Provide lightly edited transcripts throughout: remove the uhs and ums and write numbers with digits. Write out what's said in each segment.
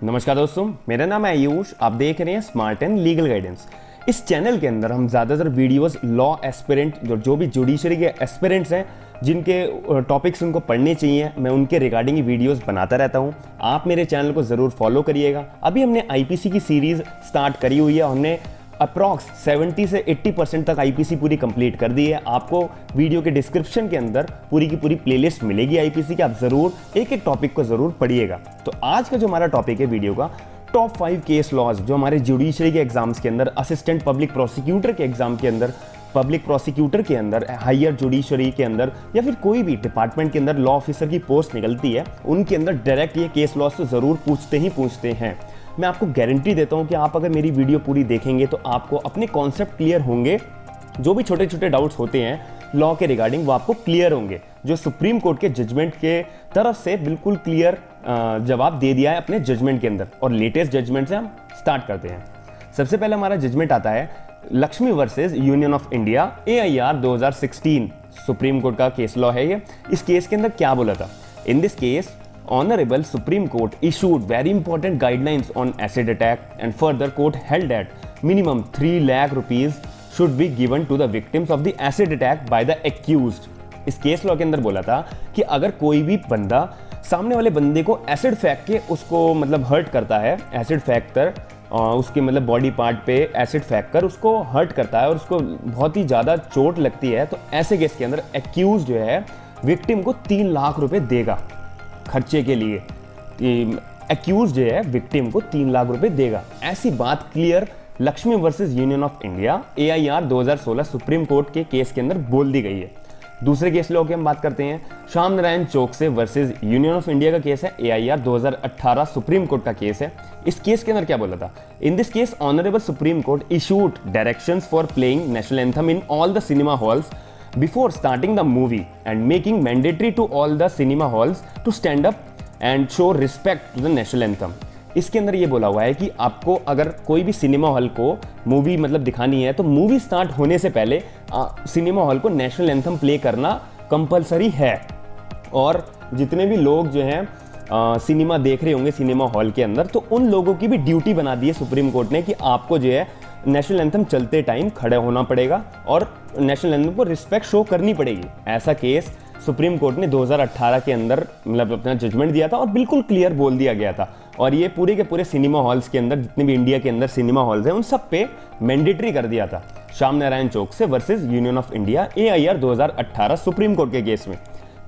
नमस्कार दोस्तों, मेरा नाम है आयुष। आप देख रहे हैं स्मार्ट एंड लीगल गाइडेंस। इस चैनल के अंदर हम ज़्यादातर वीडियोस लॉ एस्पिरेंट जो भी जुडिशरी के एस्पिरेंट्स हैं, जिनके टॉपिक्स उनको पढ़ने चाहिए, मैं उनके रिगार्डिंग ही वीडियोस बनाता रहता हूं। आप मेरे चैनल को ज़रूर फॉलो करिएगा। अभी हमने आईपीसी की सीरीज़ स्टार्ट करी हुई है। हमने अप्रॉक्स 70 से 80% तक आईपीसी पूरी कंप्लीट कर दी है। आपको वीडियो के डिस्क्रिप्शन के अंदर पूरी की पूरी प्लेलिस्ट मिलेगी आईपीसी की। आप ज़रूर एक एक टॉपिक को ज़रूर पढ़िएगा। तो आज का जो हमारा टॉपिक है वीडियो का, टॉप 5 केस लॉज जो हमारे जुडिशरी के एग्जाम्स के अंदर, असिस्टेंट पब्लिक प्रोसिक्यूटर के एग्जाम के अंदर, पब्लिक प्रोसिक्यूटर के अंदर, हायर जुडिशरी के अंदर, या फिर कोई भी डिपार्टमेंट के अंदर लॉ ऑफिसर की पोस्ट निकलती है, उनके अंदर डायरेक्ट ये केस लॉज तो ज़रूर पूछते हैं। मैं आपको गारंटी देता हूं कि आप अगर मेरी वीडियो पूरी देखेंगे तो आपको अपने कॉन्सेप्ट क्लियर होंगे। जो भी छोटे छोटे डाउट्स होते हैं लॉ के रिगार्डिंग, वो आपको क्लियर होंगे। जो सुप्रीम कोर्ट के जजमेंट के तरफ से बिल्कुल क्लियर जवाब दे दिया है अपने जजमेंट के अंदर। और लेटेस्ट जजमेंट से हम स्टार्ट करते हैं। सबसे पहले हमारा जजमेंट आता है Lakshmi versus Union of India, AIR 2016। Supreme court का केस लॉ है ये। इस केस के अंदर क्या बोला था? In this case, Honorable Supreme Court issued very important guidelines on acid attack, and further court held that minimum 3 lakh rupees should be given to the victims of the acid attack by the accused। इस case law के अंदर बोला था कि अगर कोई भी बंदा सामने वाले बंदे को एसिड फेंक के उसको मतलब हर्ट करता है, एसिड फेंक कर उसके मतलब बॉडी पार्ट पे एसिड फेंक कर उसको हर्ट करता है और उसको बहुत ही ज़्यादा चोट लगती है, तो ऐसे केस के अंदर एक्यूज जो है विक्टिम को 3 लाख रुपए देगा खर्चे के लिए। एक्यूज जो है विक्टिम को 3 लाख रुपए देगा। ऐसी बात clear Lakshmi versus Union of India, AIR 2016 supreme Court के केस के अंदर बोल दी गई है। दूसरे केस लॉ की हम बात करते हैं। Shyam Narayan Chouksey versus Union of India का केस है, AIR 2018 सुप्रीम कोर्ट का केस है। इस केस के अंदर क्या बोला था? In this case honourable Supreme Court issued directions for playing national anthem in all the cinema halls before starting the movie and making mandatory to all the cinema halls to stand up and show respect to the national anthem। इसके अंदर ये बोला हुआ है कि आपको अगर कोई भी सिनेमा हॉल को मूवी मतलब दिखानी है तो मूवी स्टार्ट होने से पहले सिनेमा हॉल को नेशनल एंथम प्ले करना कंपलसरी है। और जितने भी लोग जो हैं सिनेमा देख रहे होंगे सिनेमा हॉल के अंदर, तो उन लोगों की भी ड्यूटी बना दी है सुप्रीम कोर्ट ने कि आपको जो है नेशनल एंथम चलते टाइम खड़े होना पड़ेगा और नेशनल एंथम को रिस्पेक्ट शो करनी पड़ेगी। ऐसा केस सुप्रीम कोर्ट ने 2018 के अंदर मतलब अपना जजमेंट दिया था और बिल्कुल क्लियर बोल दिया गया था। और ये पूरे के पूरे सिनेमा हॉल्स के अंदर, जितने भी इंडिया के अंदर सिनेमा हॉल्स हैं, उन सब पे मैंडेटरी कर दिया था। Shyam Narayan Chouksey versus Union of India, AIR 2018 Supreme Court के केस में।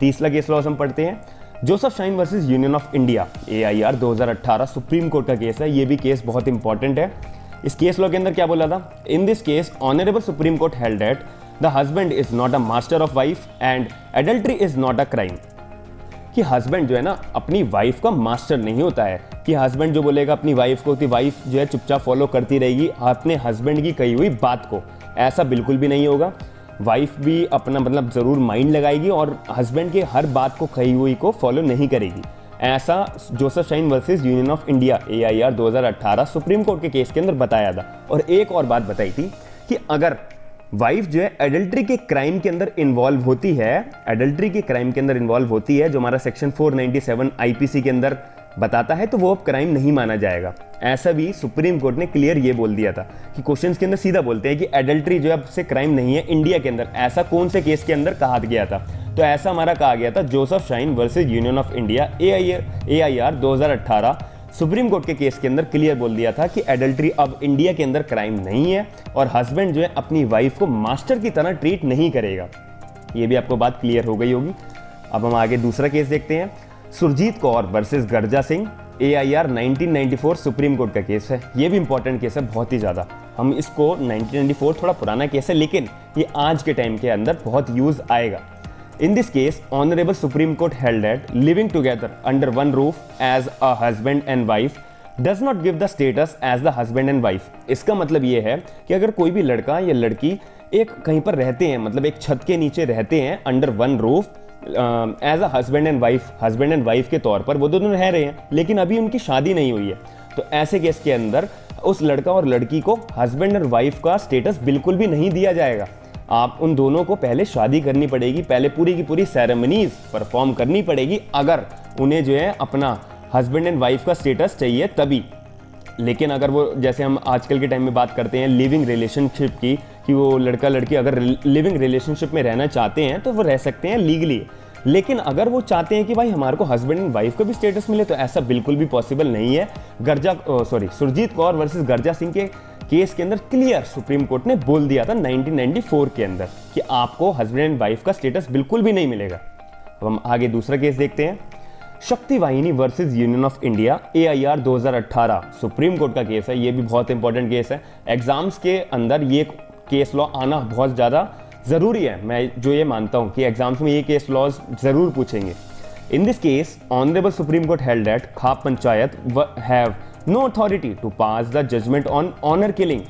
तीसरा केस लॉ हम पढ़ते हैं। Joseph Shine versus Union of India, AIR 2018 Supreme court का केस है। ये भी केस बहुत इंपॉर्टेंट है। इस केस लॉ के अंदर क्या बोला था? In this case honourable Supreme Court held that the husband is not a master of wife and adultery is not a crime. कि हस्बैंड जो है ना अपनी वाइफ का मास्टर नहीं होता है, कि हस्बैंड जो बोलेगा अपनी वाइफ को, कि वाइफ जो है चुपचाप फॉलो करती रहेगी अपने हस्बैंड की कही हुई बात को। ऐसा बिल्कुल भी नहीं होगा। वाइफ भी अपना मतलब ज़रूर माइंड लगाएगी और हस्बैंड के हर बात को कही हुई को फॉलो नहीं करेगी। ऐसा Joseph Shine versus Union of India, AIR 2018 Supreme Court के केस के अंदर बताया था। और एक और बात बताई थी कि अगर वाइफ जो है एडल्ट्री के क्राइम के अंदर इन्वॉल्व होती है, एडल्ट्री के क्राइम के अंदर इन्वॉल्व होती है, जो हमारा सेक्शन 497 IPC के अंदर बताता है, तो वो अब क्राइम नहीं माना जाएगा। ऐसा भी सुप्रीम कोर्ट ने क्लियर ये बोल दिया था कि क्वेश्चंस के अंदर सीधा बोलते हैं कि एडल्ट्री जो है अब से क्राइम नहीं है इंडिया के अंदर। ऐसा कौन से केस के अंदर कहा गया था? तो ऐसा हमारा कहा गया था Joseph Shine versus Union of India, AIR 2018 Supreme Court के केस के अंदर क्लियर बोल दिया था कि एडल्ट्री अब इंडिया के अंदर क्राइम नहीं है और हस्बैंड जो है अपनी वाइफ को मास्टर की तरह ट्रीट नहीं करेगा। ये भी आपको बात क्लियर हो गई होगी। अब हम आगे दूसरा केस देखते हैं। Surjit Kaur versus Garja Singh, AIR 1994 supreme court का केस है। ये भी इंपॉर्टेंट केस है बहुत ही ज़्यादा। हम इसको 1994 थोड़ा पुराना केस है, लेकिन ये आज के टाइम के अंदर बहुत यूज़ आएगा। In this case, Honorable Supreme Court held that living together under one roof as a husband and wife does not give the status as the husband and wife। इसका मतलब ये है कि अगर कोई भी लड़का या लड़की एक कहीं पर रहते हैं, मतलब एक छत के नीचे रहते हैं, under one roof as a husband and wife के तौर पर वो दोनों रह रहे हैं, लेकिन अभी उनकी शादी नहीं हुई है, तो ऐसे केस के अंदर उस लड़का और लड़की को हस्बैंड और वाइफ का स्टेटस बिल्कुल भी नहीं दिया जाएगा। आप उन दोनों को पहले शादी करनी पड़ेगी, पहले पूरी की पूरी सेरेमनीज परफॉर्म करनी पड़ेगी, अगर उन्हें जो है अपना हस्बैंड एंड वाइफ का स्टेटस चाहिए तभी। लेकिन अगर वो, जैसे हम आजकल के टाइम में बात करते हैं लिविंग रिलेशनशिप की, कि वो लड़का लड़की अगर लिविंग रिलेशनशिप में रहना चाहते हैं तो वो रह सकते हैं लीगली। लेकिन अगर वो चाहते हैं कि भाई हमारे को हस्बैंड एंड वाइफ का भी स्टेटस मिले, तो ऐसा बिल्कुल भी पॉसिबल नहीं है। सुरजीत कौर वर्सेस गर्जा सिंह के केस के अंदर क्लियर सुप्रीम कोर्ट ने बोल दिया था 1994 के अंदर कि आपको हस्बैंड एंड वाइफ का स्टेटस बिल्कुल भी नहीं मिलेगा। अब हम आगे दूसरा केस देखते हैं, शक्ति वाहिनी versus Union of India, AIR 2018 Supreme court का केस है। ये भी बहुत इंपॉर्टेंट केस है। एग्जाम्स के अंदर ये केस लॉ आना बहुत ज़्यादा ज़रूरी है। मैं जो ये मानता हूँ कि एग्जाम्स में ये केस लॉज ज़रूर पूछेंगे। In this case honourable Supreme Court held that khap panchayat have no authority to pass the judgment on honour killing.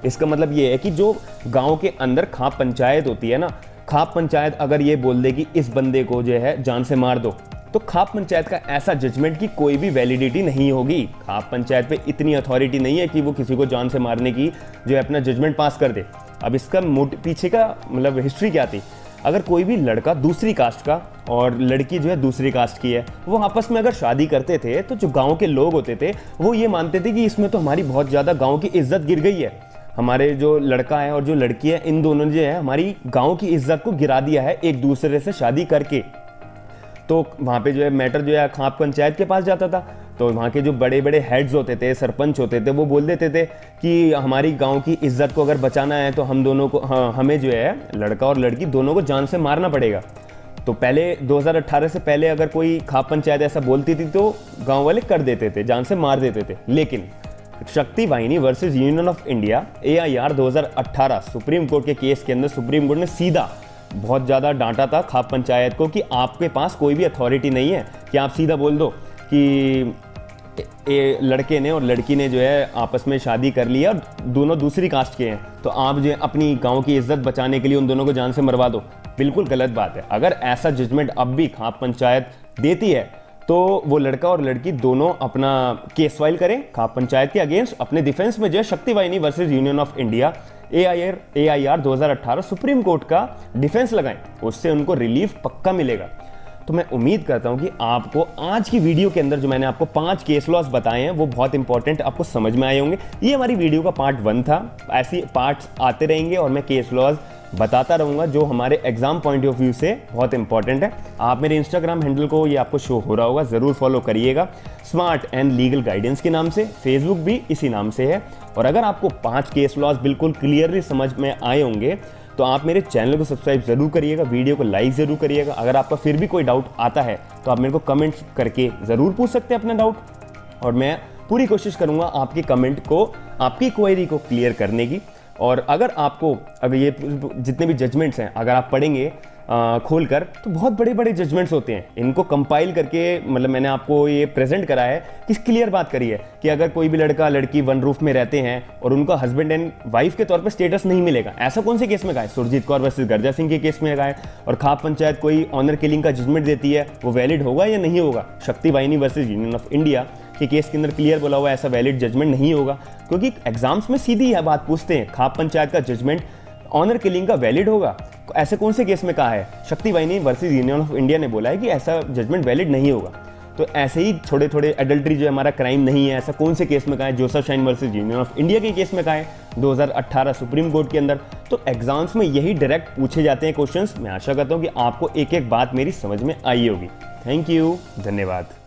इसका मतलब ये है कि जो गांव के अंदर खाप पंचायत होती है ना, खाप पंचायत अगर ये बोल दे कि इस बंदे को जो है जान से मार दो, तो खाप पंचायत का ऐसा जजमेंट की कोई भी वैलिडिटी नहीं होगी। खाप पंचायत पे इतनी अथॉरिटी नहीं है कि वो किसी को जान से मारने की जो है अपना जजमेंट पास कर दे। अब इसका पीछे का मतलब हिस्ट्री क्या थी, अगर कोई भी लड़का दूसरी कास्ट का और लड़की जो है दूसरी कास्ट की है, वो आपस में अगर शादी करते थे तो जो गांव के लोग होते थे वो ये मानते थे कि इसमें तो हमारी बहुत ज़्यादा गांव की इज्जत गिर गई है। हमारे जो लड़का है और जो लड़की है, इन दोनों ने जो है हमारी गांव की इज्जत को गिरा दिया है एक दूसरे से शादी करके। तो वहाँ पे जो है मैटर जो है खाप पंचायत के पास जाता था। तो वहाँ के जो बड़े बड़े हेड्स होते थे, सरपंच होते थे, वो बोल देते थे कि हमारी गांव की इज्जत को अगर बचाना है तो हम दोनों को, हमें जो है लड़का और लड़की दोनों को जान से मारना पड़ेगा। तो पहले 2018 से पहले अगर कोई खाप पंचायत ऐसा बोलती थी तो गांव वाले कर देते थे, जान से मार देते थे। लेकिन शक्ति वाहिनी versus Union of India, AIR 2018 Supreme Court के केस के अंदर सुप्रीम कोर्ट ने सीधा बहुत ज़्यादा डांटा था खाप पंचायत को कि आपके पास कोई भी अथॉरिटी नहीं है कि आप सीधा बोल दो कि लड़के ने और लड़की ने जो है आपस में शादी कर ली है और दोनों दूसरी कास्ट के हैं, तो आप जो है अपनी गांव की इज्जत बचाने के लिए उन दोनों को जान से मरवा दो। बिल्कुल गलत बात है। अगर ऐसा जजमेंट अब भी खाप पंचायत देती है तो वो लड़का और लड़की दोनों अपना केस फाइल करें खाप पंचायत के अगेंस्ट, अपने डिफेंस में जो है शक्ति वाहिनी versus Union of India, AIR 2018 Supreme court का डिफेंस लगाएं, उससे उनको रिलीफ पक्का मिलेगा। तो मैं उम्मीद करता हूं कि आपको आज की वीडियो के अंदर जो मैंने आपको 5 केस लॉस बताए हैं वो बहुत इंपॉर्टेंट आपको समझ में आए होंगे। ये हमारी वीडियो का पार्ट 1 था। ऐसी पार्ट्स आते रहेंगे और मैं केस लॉस बताता रहूंगा जो हमारे एग्जाम पॉइंट ऑफ व्यू से बहुत इंपॉर्टेंट है। आप मेरे इंस्टाग्राम हैंडल को, ये आपको शो हो रहा होगा, ज़रूर फॉलो करिएगा, स्मार्ट एंड लीगल गाइडेंस के नाम से। फेसबुक भी इसी नाम से है। और अगर आपको 5 केस लॉस बिल्कुल क्लियरली समझ में आए होंगे तो आप मेरे चैनल को सब्सक्राइब जरूर करिएगा, वीडियो को लाइक जरूर करिएगा। अगर आपका फिर भी कोई डाउट आता है तो आप मेरे को कमेंट करके ज़रूर पूछ सकते हैं अपना डाउट, और मैं पूरी कोशिश करूँगा आपके कमेंट को, आपकी क्वेरी को क्लियर करने की। और अगर ये जितने भी जजमेंट्स हैं अगर आप पढ़ेंगे खोल कर, तो बहुत बड़े बड़े जजमेंट्स होते हैं। इनको कंपाइल करके मतलब मैंने आपको ये प्रेजेंट करा है कि क्लियर बात करी है कि अगर कोई भी लड़का लड़की वन रूफ में रहते हैं और उनका हस्बैंड एंड वाइफ के तौर पे स्टेटस नहीं मिलेगा, ऐसा कौन से केस में कहा है? सुरजीत कौर वर्सेस गर्जा सिंह के केस में कहा है। और खाप पंचायत कोई ऑनर किलिंग का जजमेंट देती है, वो वैलिड होगा या नहीं होगा? शक्ति वाहिनी वर्सेस यूनियन ऑफ इंडिया के केस के अंदर क्लियर बोला हुआ ऐसा वैलिड जजमेंट नहीं होगा, क्योंकि एग्जाम्स में सीधी यह बात पूछते हैं, खाप पंचायत का जजमेंट ऑनर किलिंग का वैलिड होगा? ऐसे कौन से केस में कहा है? शक्ति वाहिनी वर्सेस यूनियन ऑफ इंडिया ने बोला है कि ऐसा जजमेंट वैलिड नहीं होगा। तो ऐसे ही थोड़े थोड़े एडल्ट्री जो हमारा क्राइम नहीं है, ऐसा कौन से केस में कहा है? Joseph Shine versus Union of India के केस में कहा है 2018 सुप्रीम कोर्ट के अंदर। तो एग्जाम्स में यही डायरेक्ट पूछे जाते हैं क्वेश्चंस। मैं आशा करता हूँ कि आपको एक एक बात मेरी समझ में आई होगी। थैंक यू, धन्यवाद।